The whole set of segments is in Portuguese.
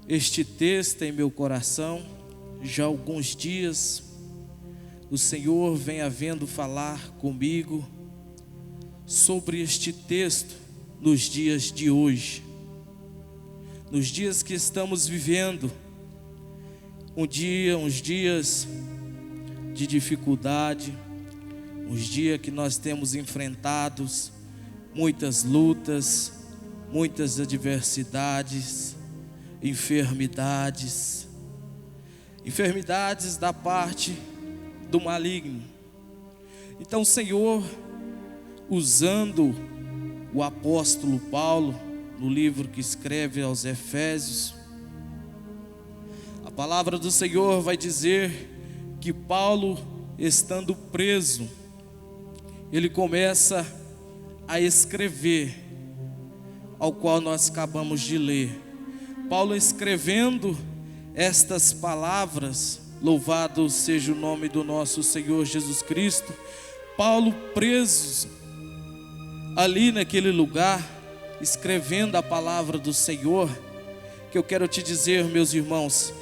este texto em meu coração. Já há alguns dias o Senhor vem havendo falar comigo sobre este texto nos dias de hoje, nos dias que estamos vivendo, uns dias de dificuldade, uns dias que nós temos enfrentados muitas lutas, muitas adversidades, enfermidades da parte do maligno. Então o Senhor, usando o apóstolo Paulo, no livro que escreve aos Efésios, a palavra do Senhor vai dizer que Paulo, estando preso, ele começa a escrever, ao qual nós acabamos de ler. Paulo escrevendo estas palavras, louvado seja o nome do nosso Senhor Jesus Cristo. Paulo preso ali naquele lugar, escrevendo a palavra do Senhor, que eu quero te dizer, meus irmãos,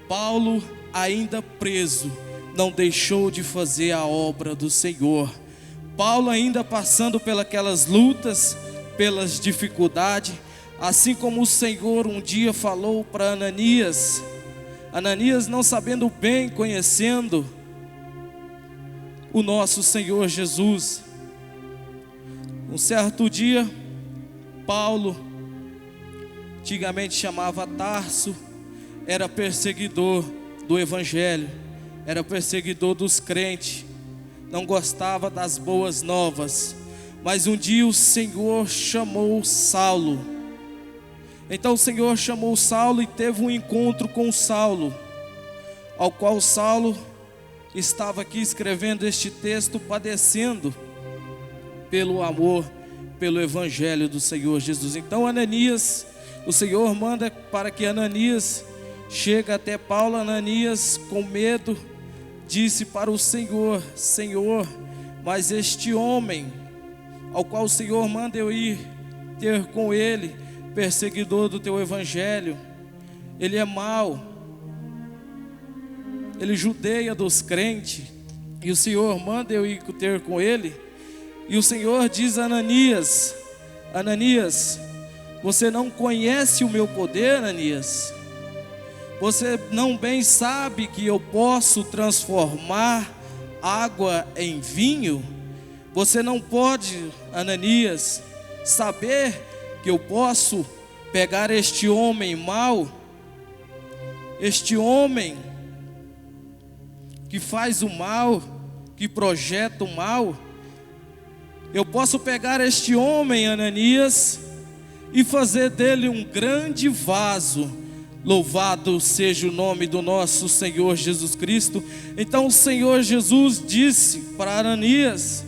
Paulo ainda preso, não deixou de fazer a obra do Senhor. Paulo ainda passando pelas lutas, pelas dificuldades, assim como o Senhor um dia falou para Ananias, não sabendo bem, conhecendo o nosso Senhor Jesus. Um certo dia, Paulo, antigamente chamava Tarso, era perseguidor do Evangelho, era perseguidor dos crentes, não gostava das boas novas. Mas um dia o Senhor chamou Saulo. Então o Senhor chamou Saulo e teve um encontro com Saulo, ao qual Saulo estava aqui escrevendo este texto, padecendo pelo amor, pelo Evangelho do Senhor Jesus. Então Ananias, o Senhor manda para que Ananias chegue até Paulo. Ananias, com medo, disse para o Senhor: Senhor, mas este homem, ao qual o Senhor manda eu ir ter com ele, perseguidor do teu Evangelho, ele é mau, ele judeia dos crentes, e o Senhor manda eu ir ter com ele. E o Senhor diz a Ananias: Ananias, você não conhece o meu poder, Ananias? Você não bem sabe que eu posso transformar água em vinho? Você não pode, Ananias, saber que eu posso pegar este homem mau, este homem que faz o mal, que projeta o mal? Eu posso pegar este homem, Ananias, e fazer dele um grande vaso. Louvado seja o nome do nosso Senhor Jesus Cristo. Então o Senhor Jesus disse para Ananias: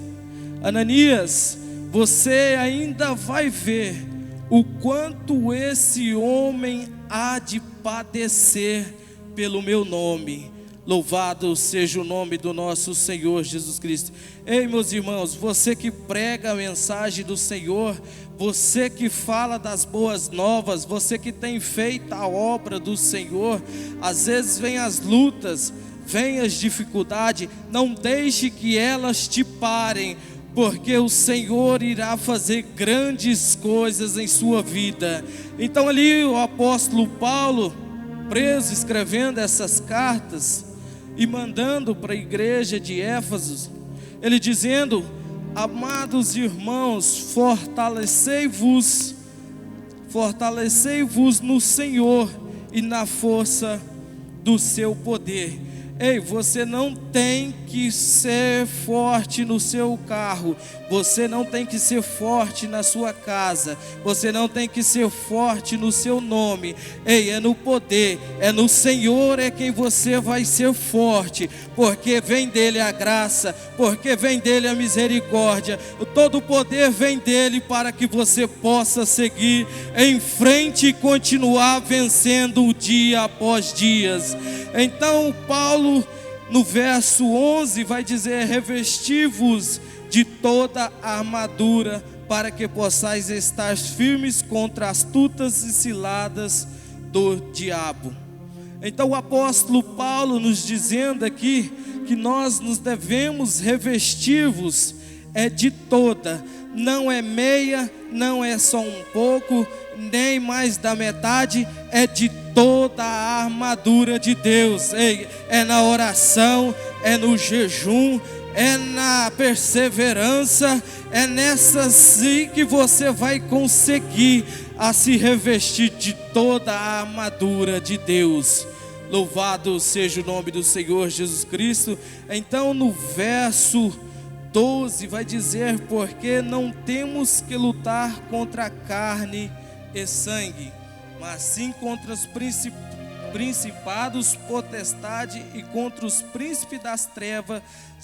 Ananias, você ainda vai ver o quanto esse homem há de padecer pelo meu nome. Louvado seja o nome do nosso Senhor Jesus Cristo. Ei, meus irmãos, você que prega a mensagem do Senhor, você que fala das boas novas, você que tem feito a obra do Senhor, às vezes vem as lutas, vem as dificuldades, não deixe que elas te parem, porque o Senhor irá fazer grandes coisas em sua vida. Então ali o apóstolo Paulo, preso, escrevendo essas cartas e mandando para a igreja de Éfeso, ele dizendo: amados irmãos, fortalecei-vos no Senhor e na força do seu poder. Ei, você não tem que ser forte no seu carro, você não tem que ser forte na sua casa, você não tem que ser forte no seu nome. Ei, é no poder, é no Senhor é quem você vai ser forte, porque vem dele a graça, porque vem dele a misericórdia, todo o poder vem dele para que você possa seguir em frente e continuar vencendo o dia após dias. Então Paulo, no verso 11, vai dizer: revesti-vos de toda a armadura, para que possais estar firmes contra as astutas e ciladas do diabo. Então o apóstolo Paulo nos dizendo aqui que nós nos devemos revestir-vos de toda, não é meia, não é só um pouco, nem mais da metade, é de toda a armadura de Deus. É na oração, é no jejum, é na perseverança, é nessa sim que você vai conseguir a se revestir de toda a armadura de Deus. Louvado seja o nome do Senhor Jesus Cristo. Então no verso 12 vai dizer: porque não temos que lutar contra a carne e sangue, mas sim contra os principados, potestade e contra os príncipes das trevas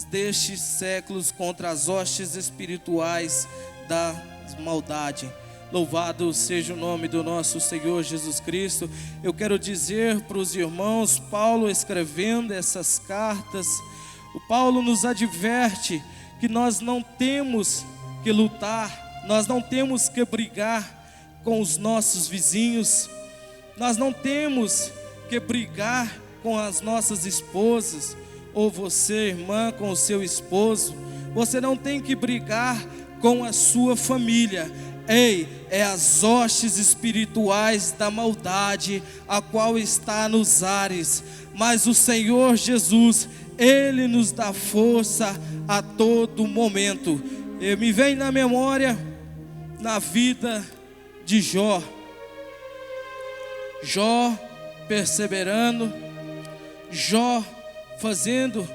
destes séculos, contra as hostes espirituais da maldade. Louvado seja o nome do nosso Senhor Jesus Cristo. Eu quero dizer para os irmãos, Paulo escrevendo essas cartas, o Paulo nos adverte que nós não temos que lutar, nós não temos que brigar com os nossos vizinhos, nós não temos que brigar com as nossas esposas, ou você, irmã, com o seu esposo. Você não tem que brigar com a sua família. É as hostes espirituais da maldade, a qual está nos ares. Mas o Senhor Jesus, Ele nos dá força a todo momento. Me vem na memória, na vida de Jó. Jó perseverando, Jó fazendo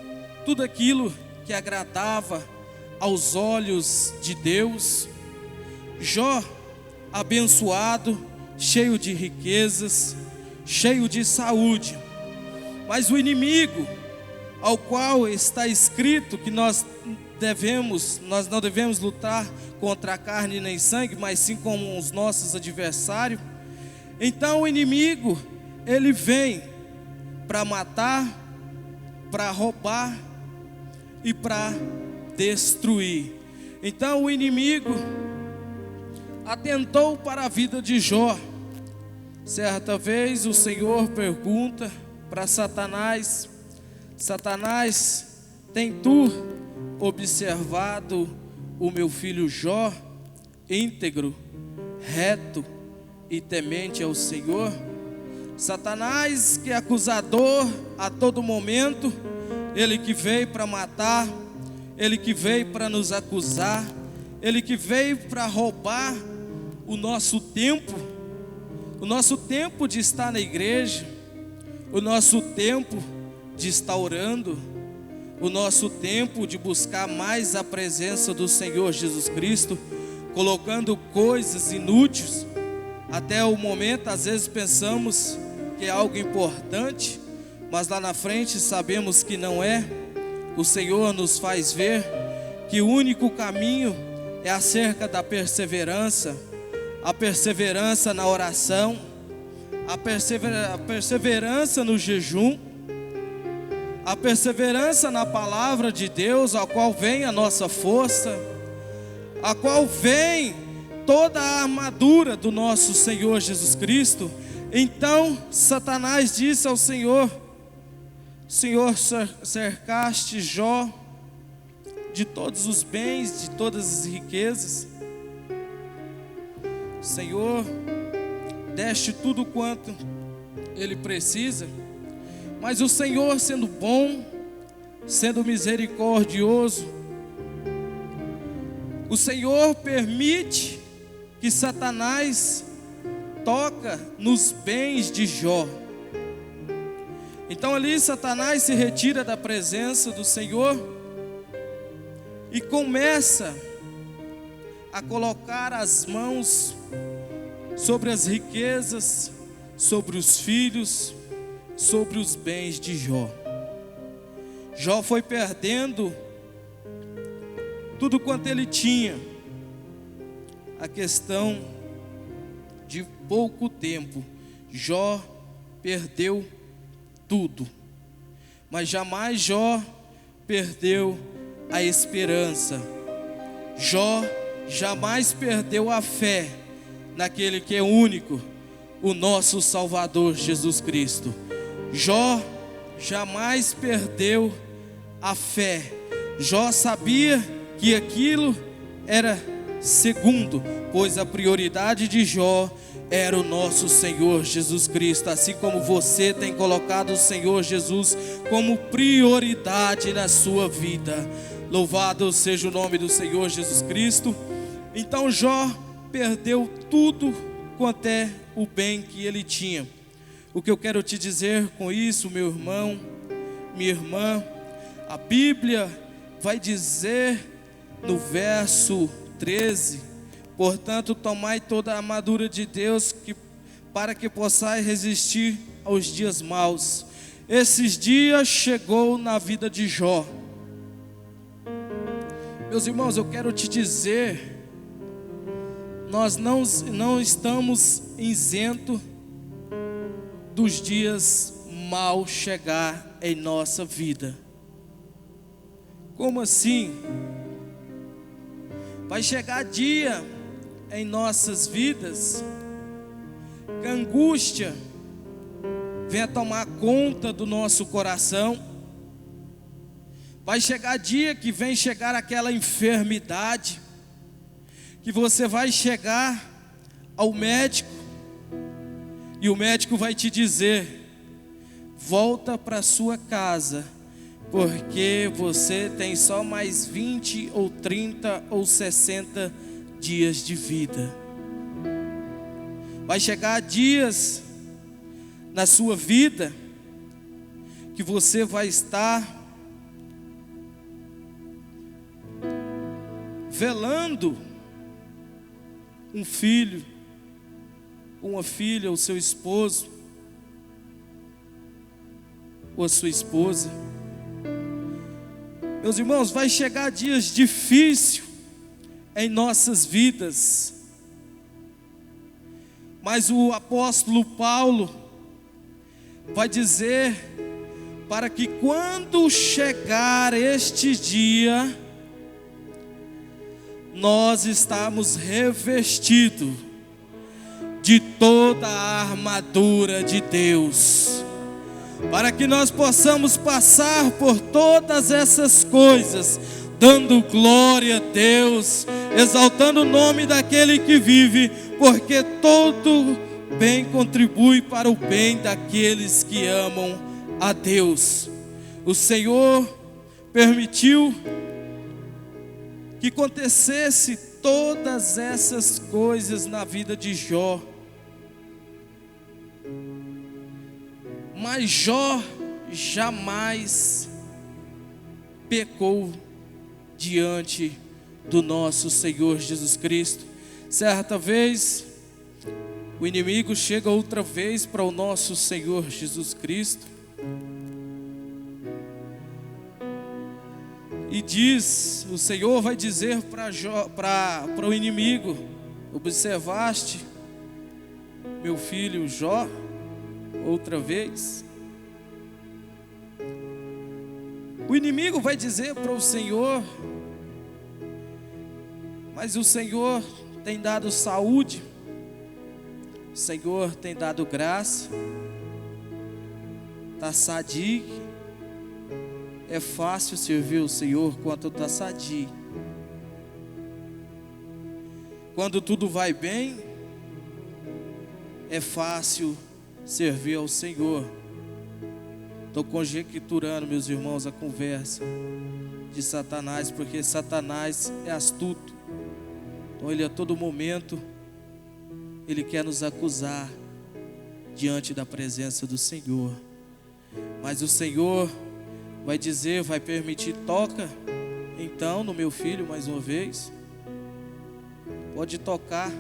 tudo aquilo que agradava aos olhos de Deus. Jó abençoado, cheio de riquezas, cheio de saúde. Mas o inimigo, ao qual está escrito que nós não devemos lutar contra a carne nem sangue, mas sim com os nossos adversários. Então o inimigo, ele vem para matar, para roubar e para destruir. Então o inimigo atentou para a vida de Jó. Certa vez o Senhor pergunta para Satanás: Satanás, tem tu observado o meu filho Jó, íntegro, reto e temente ao Senhor? Satanás, que é acusador a todo momento, ele que veio para matar, ele que veio para nos acusar, ele que veio para roubar o nosso tempo de estar na igreja, o nosso tempo de estar orando, o nosso tempo de buscar mais a presença do Senhor Jesus Cristo, colocando coisas inúteis. Até o momento, às vezes pensamos que é algo importante, mas lá na frente sabemos que não é. O Senhor nos faz ver que o único caminho é acerca da perseverança, a perseverança na oração, a perseverança no jejum, a perseverança na palavra de Deus, a qual vem a nossa força, a qual vem toda a armadura do nosso Senhor Jesus Cristo. Então Satanás disse ao Senhor: Senhor, cercaste Jó de todos os bens, de todas as riquezas. Senhor, deste tudo quanto ele precisa. Mas o Senhor, sendo bom, sendo misericordioso, o Senhor permite que Satanás toca nos bens de Jó. Então ali Satanás se retira da presença do Senhor e começa a colocar as mãos sobre as riquezas, sobre os filhos, sobre os bens de Jó. Jó foi perdendo tudo quanto ele tinha. A questão de pouco tempo, Jó perdeu tudo, mas jamais Jó perdeu a esperança. Jó jamais perdeu a fé naquele que é único. o nosso Salvador Jesus Cristo. Jó jamais perdeu a fé. Jó sabia que aquilo era segundo, pois a prioridade de Jó era o nosso Senhor Jesus Cristo, assim como você tem colocado o Senhor Jesus como prioridade na sua vida. Louvado seja o nome do Senhor Jesus Cristo. Então Jó perdeu tudo quanto é o bem que ele tinha. O que eu quero te dizer com isso, meu irmão, minha irmã, a Bíblia vai dizer no verso 13: portanto, tomai toda a armadura de Deus, para que possais resistir aos dias maus. Esses dias chegou na vida de Jó. Meus irmãos, eu quero te dizer, nós não estamos isentos dos dias maus chegar em nossa vida. Como assim? Vai chegar dia em nossas vidas que a angústia venha tomar conta do nosso coração. Vai chegar dia que vem chegar aquela enfermidade, que você vai chegar ao médico e o médico vai te dizer: volta para sua casa, porque você tem só mais 20 ou 30 ou 60 dias de vida. Vai chegar dias na sua vida que você vai estar velando um filho, uma filha, o seu esposo ou a sua esposa. Meus irmãos, vai chegar dias difíceis em nossas vidas, mas o apóstolo Paulo vai dizer para que quando chegar este dia, nós estamos revestidos de toda a armadura de Deus, para que nós possamos passar por todas essas coisas, dando glória a Deus, exaltando o nome daquele que vive, porque todo bem contribui para o bem daqueles que amam a Deus. O Senhor permitiu que acontecesse todas essas coisas na vida de Jó, mas Jó jamais pecou diante do nosso Senhor Jesus Cristo. Certa vez, o inimigo chega outra vez para o nosso Senhor Jesus Cristo e diz, o Senhor vai dizer para o inimigo: observaste meu filho Jó outra vez? O inimigo vai dizer para o Senhor: mas o Senhor tem dado saúde, o Senhor tem dado graça, está sadio, é fácil servir o Senhor quando está sadio. Quando tudo vai bem, é fácil servir ao Senhor. Estou conjecturando, meus irmãos, a conversa de Satanás, porque Satanás é astuto. Então ele a todo momento, ele quer nos acusar diante da presença do Senhor. Mas o Senhor vai dizer, vai permitir: toca então no meu filho mais uma vez. Pode tocar,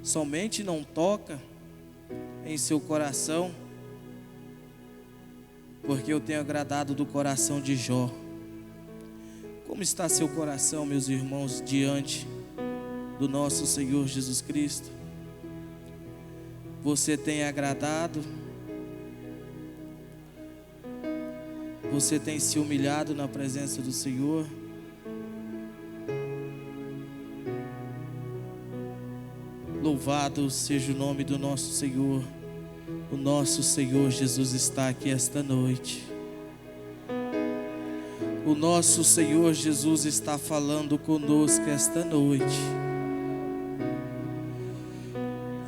somente não toca em seu coração, porque eu tenho agradado do coração de Jó. Como está seu coração, meus irmãos, diante do nosso Senhor Jesus Cristo? Você tem agradado? Você tem se humilhado na presença do Senhor? Louvado seja o nome do nosso Senhor. O nosso Senhor Jesus está aqui esta noite. O nosso Senhor Jesus está falando conosco esta noite.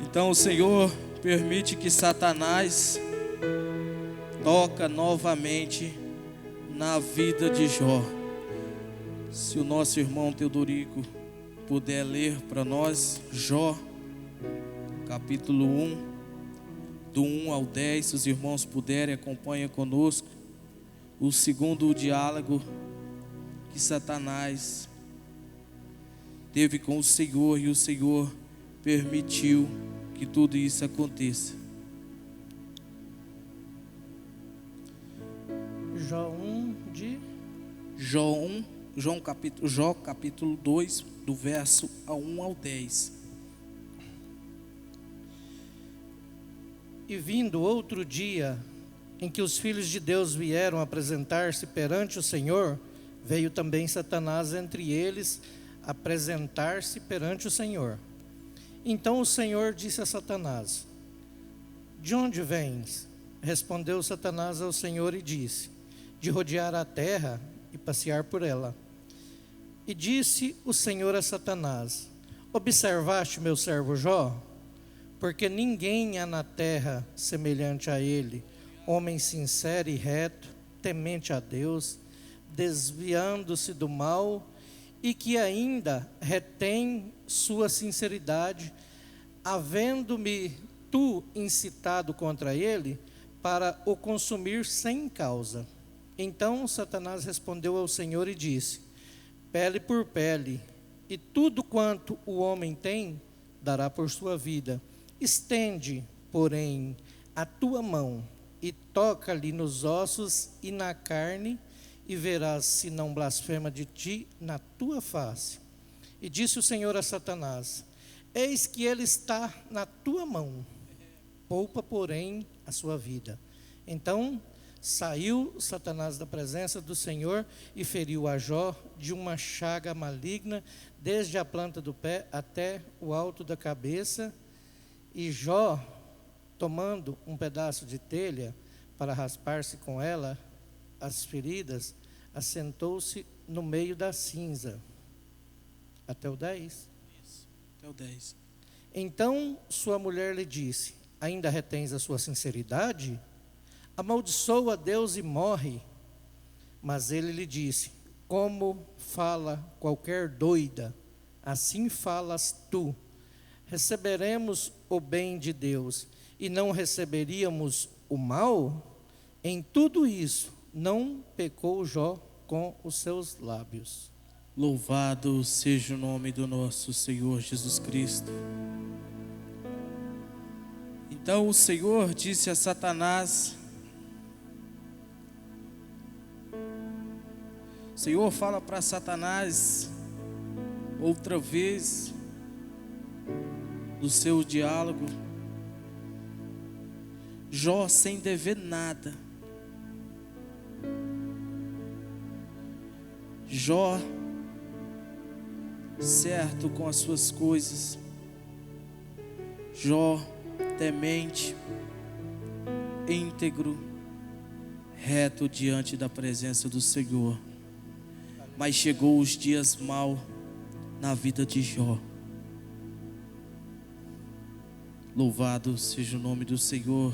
Então o Senhor permite que Satanás toque novamente na vida de Jó. Se o nosso irmão Teodorico puder ler para nós, Jó, capítulo 1, do 1 ao 10, se os irmãos puderem, acompanhem conosco o segundo diálogo que Satanás teve com o Senhor, e o Senhor permitiu que tudo isso aconteça. Jó capítulo 2, do verso 1 ao 10. E vindo outro dia, em que os filhos de Deus vieram apresentar-se perante o Senhor, veio também Satanás entre eles apresentar-se perante o Senhor. Então o Senhor disse a Satanás: de onde vens? Respondeu Satanás ao Senhor e disse: de rodear a terra e passear por ela. E disse o Senhor a Satanás: observaste meu servo Jó? Porque ninguém há na terra semelhante a ele, homem sincero e reto, temente a Deus, desviando-se do mal, e que ainda retém sua sinceridade, havendo-me tu incitado contra ele, para o consumir sem causa. Então Satanás respondeu ao Senhor e disse: pele por pele, e tudo quanto o homem tem, dará por sua vida. Estende, porém, a tua mão, e toca-lhe nos ossos e na carne, e verás se não blasfema de ti na tua face. E disse o Senhor a Satanás: eis que ele está na tua mão, poupa, porém, a sua vida. Então saiu Satanás da presença do Senhor e feriu a Jó de uma chaga maligna, desde a planta do pé até o alto da cabeça. E Jó, tomando um pedaço de telha para raspar-se com ela as feridas, assentou-se no meio da cinza. Até o 10. Isso, até o 10. Então sua mulher lhe disse: ainda retens a sua sinceridade? Amaldiçoa a Deus e morre. Mas ele lhe disse: como fala qualquer doida, assim falas tu. Receberemos o bem de Deus e não receberíamos o mal? Em tudo isso não pecou Jó com os seus lábios. Louvado seja o nome do nosso Senhor Jesus Cristo. Então o Senhor disse a Satanás, o Senhor fala para Satanás outra vez no seu diálogo, Jó sem dever nada, Jó certo com as suas coisas, Jó temente, íntegro, reto diante da presença do Senhor. Mas chegou os dias maus na vida de Jó. Louvado seja o nome do Senhor.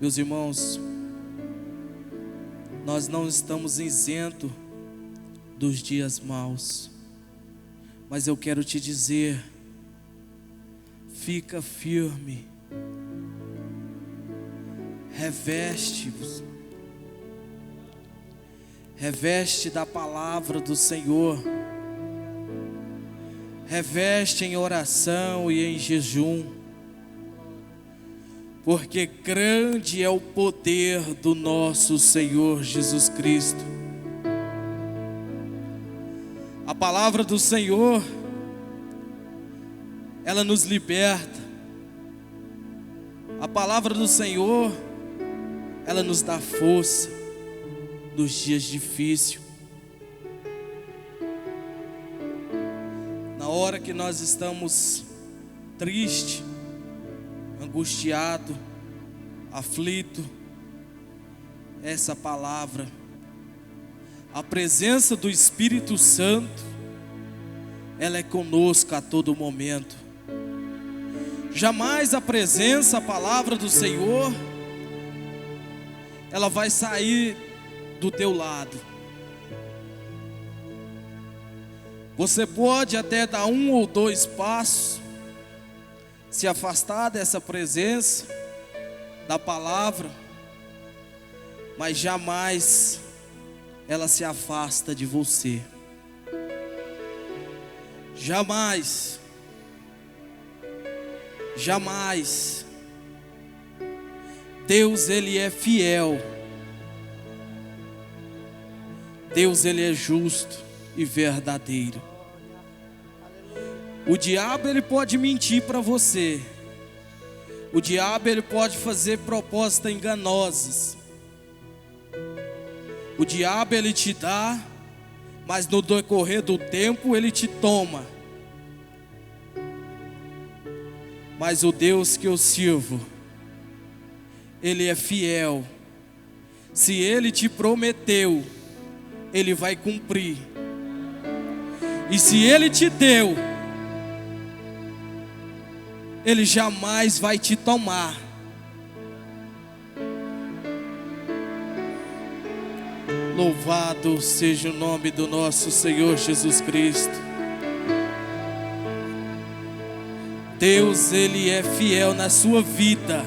Meus irmãos, nós não estamos isentos dos dias maus, mas eu quero te dizer, fica firme, reveste da palavra do Senhor, reveste em oração e em jejum, porque grande é o poder do nosso Senhor Jesus Cristo. A palavra do Senhor, ela nos liberta. A palavra do Senhor, ela nos dá força nos dias difíceis. Na hora que nós estamos triste, angustiado, aflito, essa palavra, a presença do Espírito Santo, ela é conosco a todo momento. Jamais a presença, a palavra do Senhor, ela vai sair do teu lado. Você pode até dar 1 ou 2 passos, se afastar dessa presença, da palavra, mas jamais ela se afasta de você. Jamais. Jamais. Deus, Ele é fiel. Deus, Ele é justo e verdadeiro. O diabo, ele pode mentir para você. O diabo, ele pode fazer propostas enganosas. O diabo, ele te dá, mas no decorrer do tempo ele te toma. Mas o Deus que eu sirvo, Ele é fiel. Se Ele te prometeu, Ele vai cumprir. E se Ele te deu, Ele jamais vai te tomar. Louvado seja o nome do nosso Senhor Jesus Cristo. Deus, Ele é fiel na sua vida.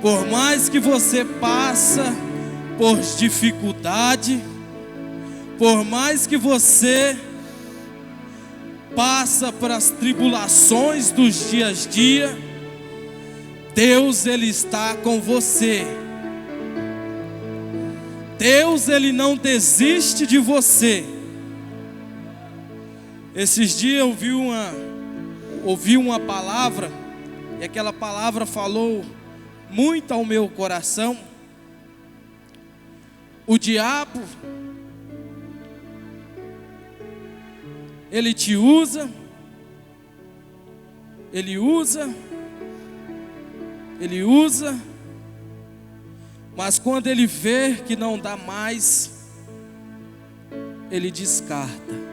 Por mais que você passa por dificuldade, por mais que você passa por as tribulações dos dias a dia, Deus, Ele está com você. Deus, Ele não desiste de você. Esses dias eu ouvi uma palavra, e aquela palavra falou muito ao meu coração. O diabo, ele te usa, ele usa, mas quando ele vê que não dá mais, ele descarta.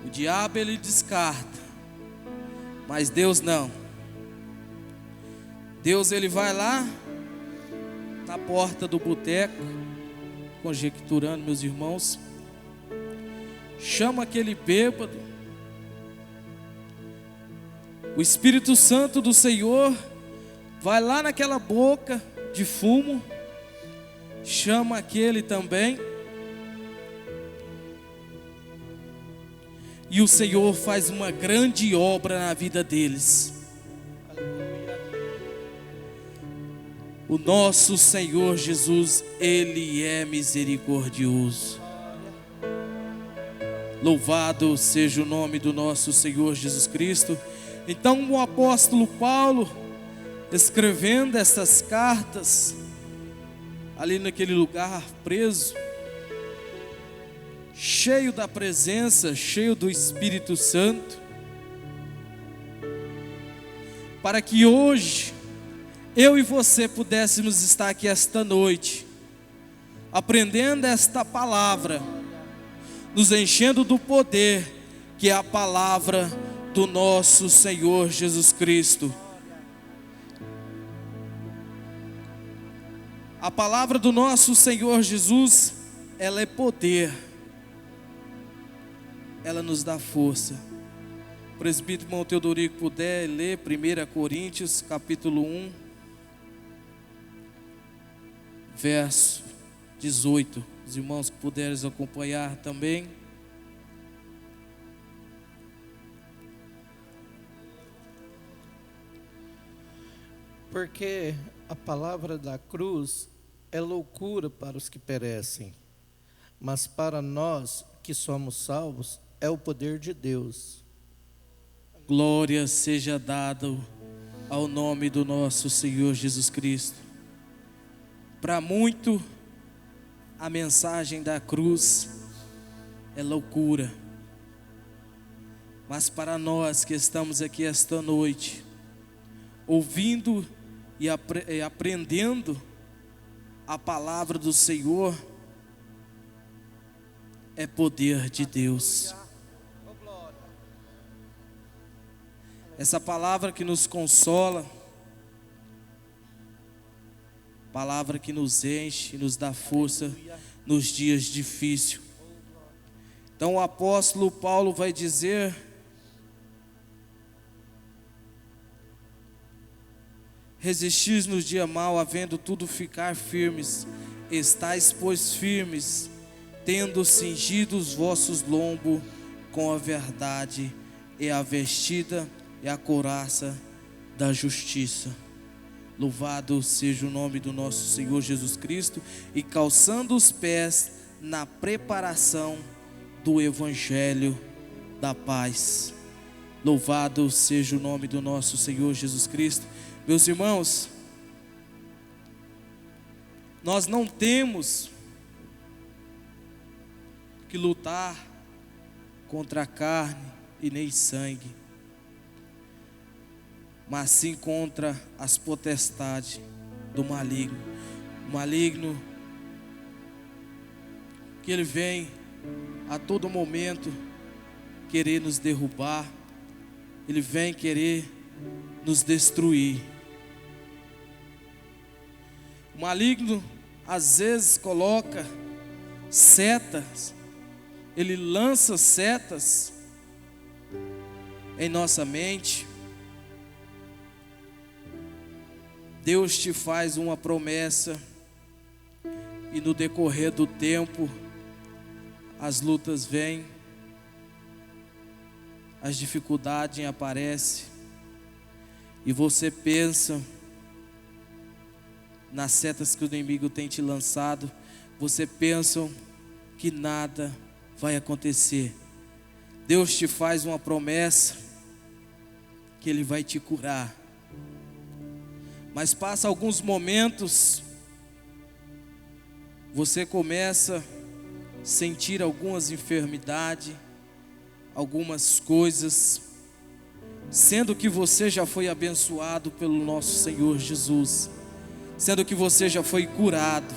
O diabo, ele descarta, mas Deus não. Deus, ele vai lá na porta do boteco, conjecturando, meus irmãos, chama aquele bêbado. O Espírito Santo do Senhor vai lá naquela boca de fumo, chama aquele também, e o Senhor faz uma grande obra na vida deles. O nosso Senhor Jesus, Ele é misericordioso. Louvado seja o nome do nosso Senhor Jesus Cristo. Então o apóstolo Paulo, escrevendo essas cartas, ali naquele lugar preso, cheio da presença, cheio do Espírito Santo, para que hoje eu e você pudéssemos estar aqui esta noite, aprendendo esta palavra, nos enchendo do poder, que é a palavra do nosso Senhor Jesus Cristo. A palavra do nosso Senhor Jesus, ela é poder, ela nos dá força. O presbítero irmão Teodorico puder ler 1 Coríntios capítulo 1, verso 18. Os irmãos que puderem acompanhar também. Porque a palavra da cruz é loucura para os que perecem, mas para nós que somos salvos é o poder de Deus. Glória seja dada ao nome do nosso Senhor Jesus Cristo. Para muito, a mensagem da cruz é loucura. Mas para nós que estamos aqui esta noite, ouvindo e aprendendo a palavra do Senhor, é poder de Deus. Essa palavra que nos consola, palavra que nos enche, nos dá força nos dias difíceis. Então o apóstolo Paulo vai dizer: resistis no dia mau, havendo tudo ficar firmes, estais pois firmes, tendo cingido os vossos lombos com a verdade, e a vestida e a couraça da justiça. Louvado seja o nome do nosso Senhor Jesus Cristo, e calçando os pés na preparação do Evangelho da paz. Louvado seja o nome do nosso Senhor Jesus Cristo. Meus irmãos, nós não temos que lutar contra a carne e nem sangue, mas sim contra as potestades do maligno. O maligno, que ele vem a todo momento querer nos derrubar, ele vem querer nos destruir. O maligno às vezes coloca setas, ele lança setas em nossa mente. Deus te faz uma promessa, e no decorrer do tempo as lutas vêm, as dificuldades aparecem, e você pensa nas setas que o inimigo tem te lançado, você pensa que nada vai acontecer. Deus te faz uma promessa que Ele vai te curar, mas passa alguns momentos, você começa a sentir algumas enfermidades, algumas coisas, sendo que você já foi abençoado pelo nosso Senhor Jesus, sendo que você já foi curado.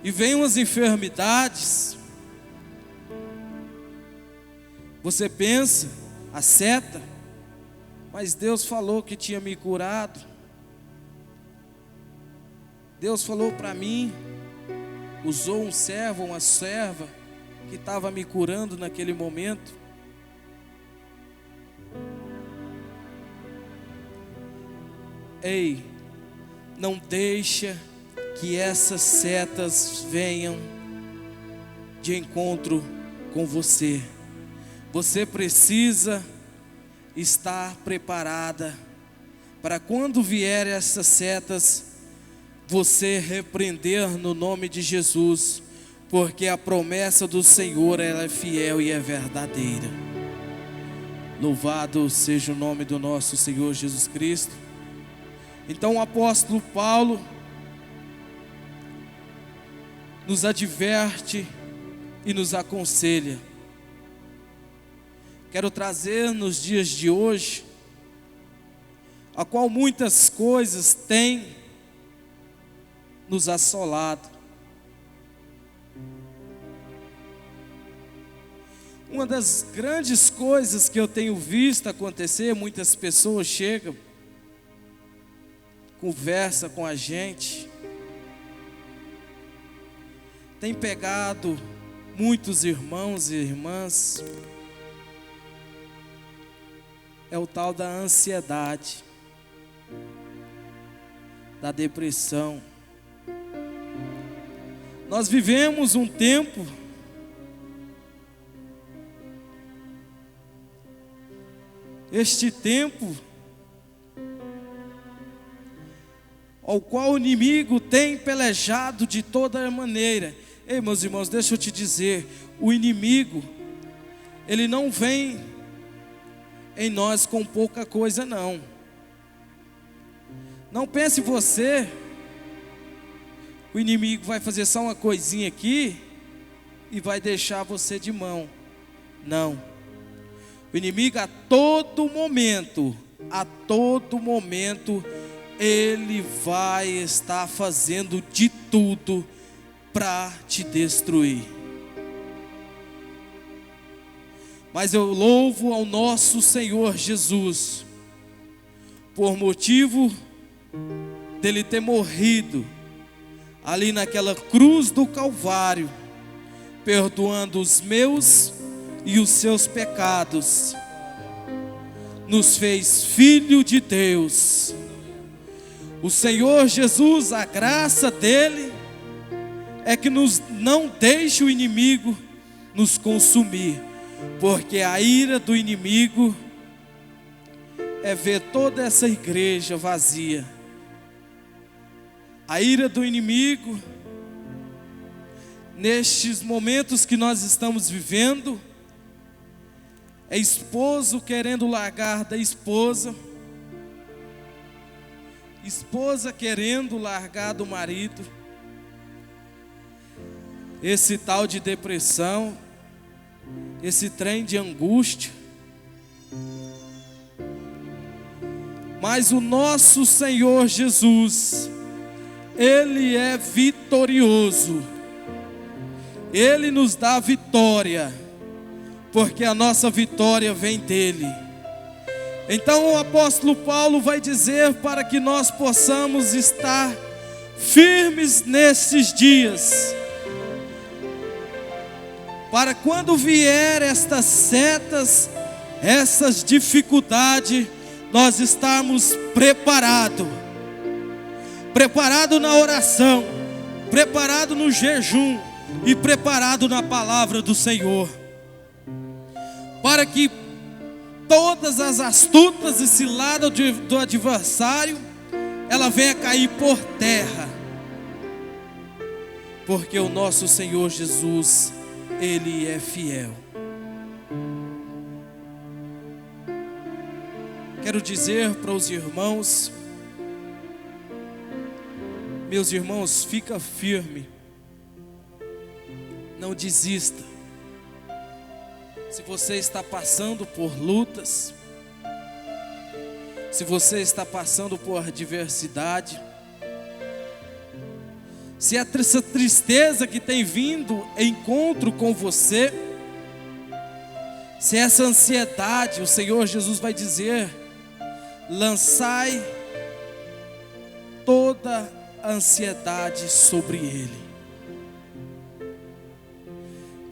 E vem umas enfermidades, você pensa, a seta, mas Deus falou que tinha me curado. Deus falou para mim, usou um servo, uma serva, que estava me curando naquele momento. Ei, não deixa que essas setas venham de encontro com você. Você precisa estar preparada para quando vier essas setas, você repreender no nome de Jesus, porque a promessa do Senhor, ela é fiel e é verdadeira. Louvado seja o nome do nosso Senhor Jesus Cristo. Então o apóstolo Paulo nos adverte e nos aconselha. Quero trazer nos dias de hoje, a qual muitas coisas têm nos assolado. Uma das grandes coisas que eu tenho visto acontecer, muitas pessoas chegam, conversa com a gente, tem pegado muitos irmãos e irmãs, é o tal da ansiedade, da depressão. Nós vivemos um tempo este tempo ao qual o inimigo tem pelejado de toda maneira. Ei, meus irmãos, deixa eu te dizer, o inimigo, ele não vem em nós com pouca coisa, não. Não pense você, o inimigo vai fazer só uma coisinha aqui e vai deixar você de mão. Não. O inimigo a todo momento, ele vai estar fazendo de tudo para te destruir. Mas eu louvo ao nosso Senhor Jesus, por motivo dele ter morrido ali naquela cruz do Calvário, perdoando os meus e os seus pecados, nos fez filho de Deus. O Senhor Jesus, a graça dele é que não deixe o inimigo nos consumir, porque a ira do inimigo é ver toda essa igreja vazia. A ira do inimigo, nestes momentos que nós estamos vivendo, é esposo querendo largar da esposa, esposa querendo largar do marido, esse tal de depressão, esse trem de angústia. Mas o nosso Senhor Jesus, Ele é vitorioso, Ele nos dá vitória, porque a nossa vitória vem dEle. Então o apóstolo Paulo vai dizer para que nós possamos estar firmes nesses dias, para quando vier estas setas, essas dificuldades, nós estarmos preparados na oração, preparado no jejum e preparado na palavra do Senhor, para que todas as astutas e ciladas do adversário, ela venha cair por terra, porque o nosso Senhor Jesus, Ele é fiel. Quero dizer para os irmãos, meus irmãos, fica firme, não desista. Se você está passando por lutas, se você está passando por adversidade, se essa tristeza que tem vindo em encontro com você, se essa ansiedade, o Senhor Jesus vai dizer: lançai toda a ansiedade sobre Ele.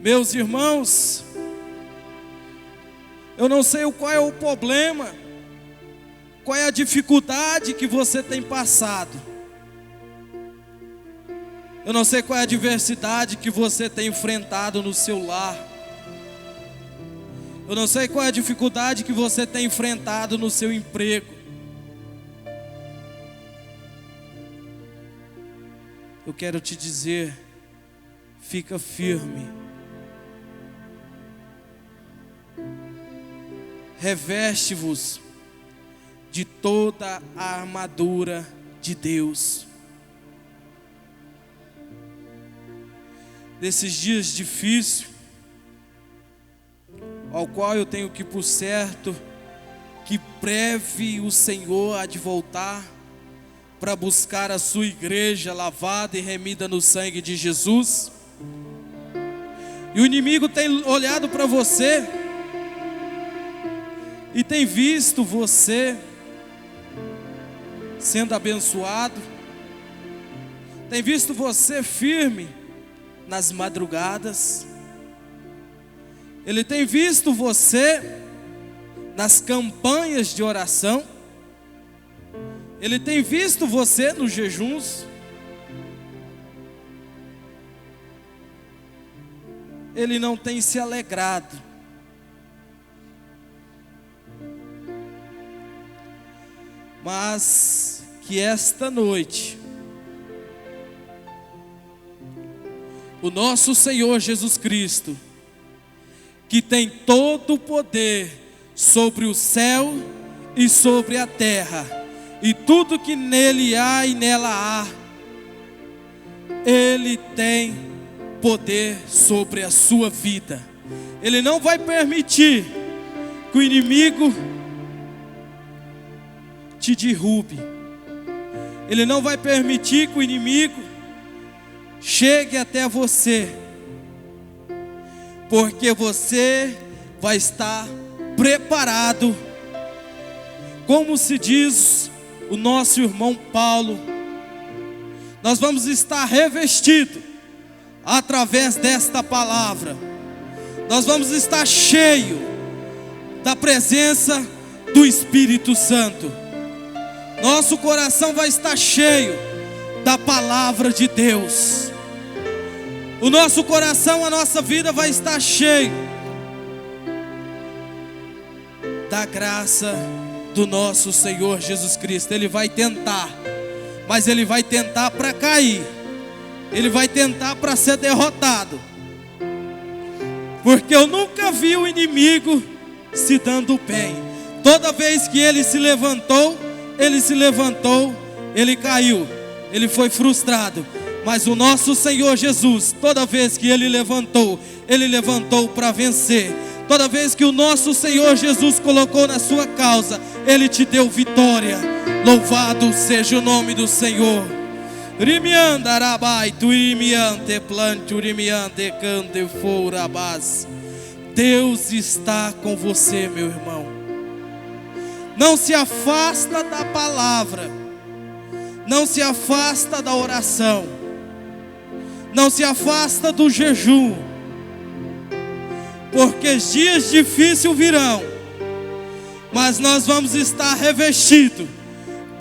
Meus irmãos, eu não sei qual é o problema, qual é a dificuldade que você tem passado. Eu não sei qual é a adversidade que você tem enfrentado no seu lar. Eu não sei qual é a dificuldade que você tem enfrentado no seu emprego. Eu quero te dizer, fica firme. Reveste-vos de toda a armadura de Deus. Nesses dias difíceis, ao qual eu tenho que por certo que breve o Senhor há de voltar para buscar a sua igreja lavada e remida no sangue de Jesus. E o inimigo tem olhado para você e tem visto você sendo abençoado, tem visto você firme nas madrugadas, ele tem visto você nas campanhas de oração, ele tem visto você nos jejuns, ele não tem se alegrado. Mas que esta noite o nosso Senhor Jesus Cristo, que tem todo o poder sobre o céu e sobre a terra, e tudo que nele há e nela há, Ele tem poder sobre a sua vida. Ele não vai permitir que o inimigo te derrube. Ele não vai permitir que o inimigo chegue até você, porque você vai estar preparado, como se diz o nosso irmão Paulo, nós vamos estar revestidos através desta palavra, nós vamos estar cheio da presença do Espírito Santo, nosso coração vai estar cheio da palavra de Deus, o nosso coração, a nossa vida vai estar cheio da graça do nosso Senhor Jesus Cristo. Ele vai tentar, mas ele vai tentar para cair, ele vai tentar para ser derrotado, porque eu nunca vi o inimigo se dando bem. Toda vez que ele se levantou, ele caiu, ele foi frustrado. Mas o nosso Senhor Jesus, toda vez que ele levantou para vencer. Toda vez que o nosso Senhor Jesus colocou na sua causa, ele te deu vitória. Louvado seja o nome do Senhor. Deus está com você, meu irmão. Não se afasta da palavra, não se afasta da oração, não se afasta do jejum, porque dias difíceis virão, mas nós vamos estar revestidos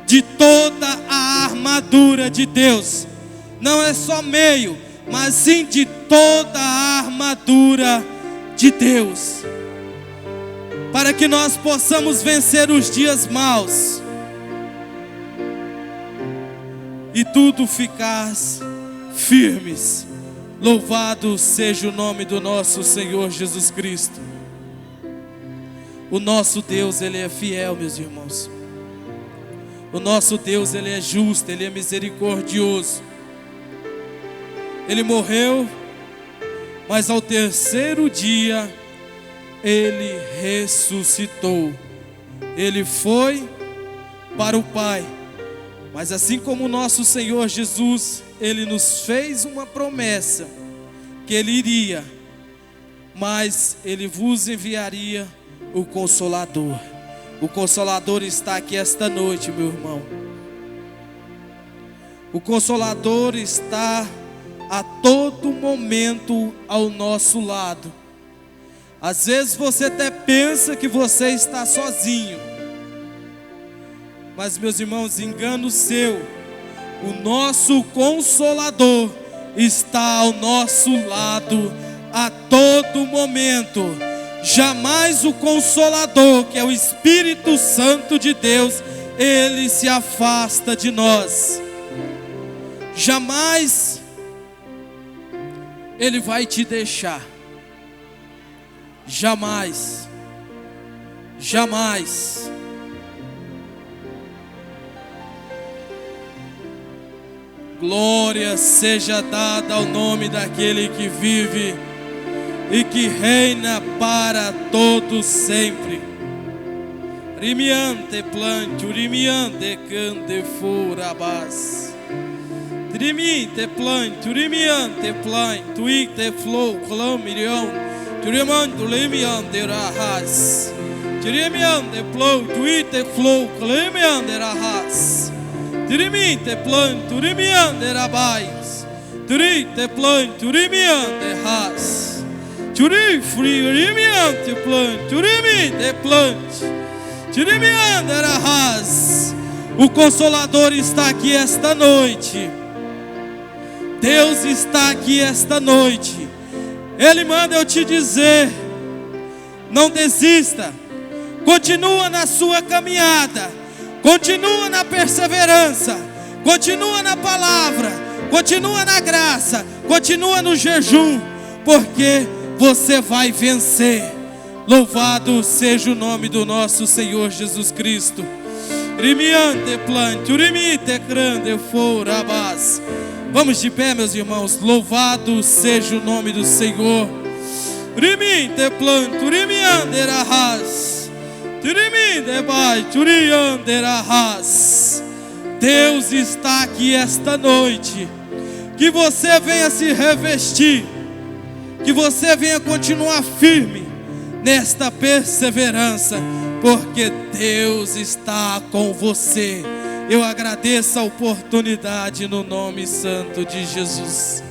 de toda a armadura de Deus. Não é só meio, mas sim de toda a armadura de Deus, para que nós possamos vencer os dias maus e tudo ficar firmes. Louvado seja o nome do nosso Senhor Jesus Cristo. O nosso Deus, ele é fiel, meus irmãos. O nosso Deus, ele é justo, ele é misericordioso. Ele morreu, mas ao terceiro dia ele ressuscitou. Ele foi para o Pai. Mas assim como o nosso Senhor Jesus, ele nos fez uma promessa que ele iria, mas ele vos enviaria o Consolador. O Consolador está aqui esta noite, meu irmão. O Consolador está a todo momento ao nosso lado. Às vezes você até pensa que você está sozinho, mas, meus irmãos, engano seu. O nosso Consolador está ao nosso lado a todo momento. Jamais o Consolador, que é o Espírito Santo de Deus, ele se afasta de nós. Jamais ele vai te deixar. Jamais. Jamais. Glória seja dada ao nome daquele que vive e que reina para todos sempre. Rimiante plante, urimiante cante furabas. Trimite plante, urimiante plante, tuite flow, clamirion, turimante limiante rahas. Tirimiante flow, tuite flow, clamiriante rahas. Tirimite plante, urimiante rabais. Turite plante, urimiante ras. Turi free, urimiante plante, urimite plante. Tirimiante rahas. O Consolador está aqui esta noite. Deus está aqui esta noite. Ele manda eu te dizer: não desista. Continua na sua caminhada. Continua na perseverança, continua na palavra, continua na graça, continua no jejum, porque você vai vencer. Louvado seja o nome do nosso Senhor Jesus Cristo. Rimiante plante, urimite grande forabas. Vamos de pé, meus irmãos. Louvado seja o nome do Senhor. Rimite plante, urimiante rahas. Deus está aqui esta noite. Que você venha se revestir, que você venha continuar firme nesta perseverança, porque Deus está com você. Eu agradeço a oportunidade no nome santo de Jesus.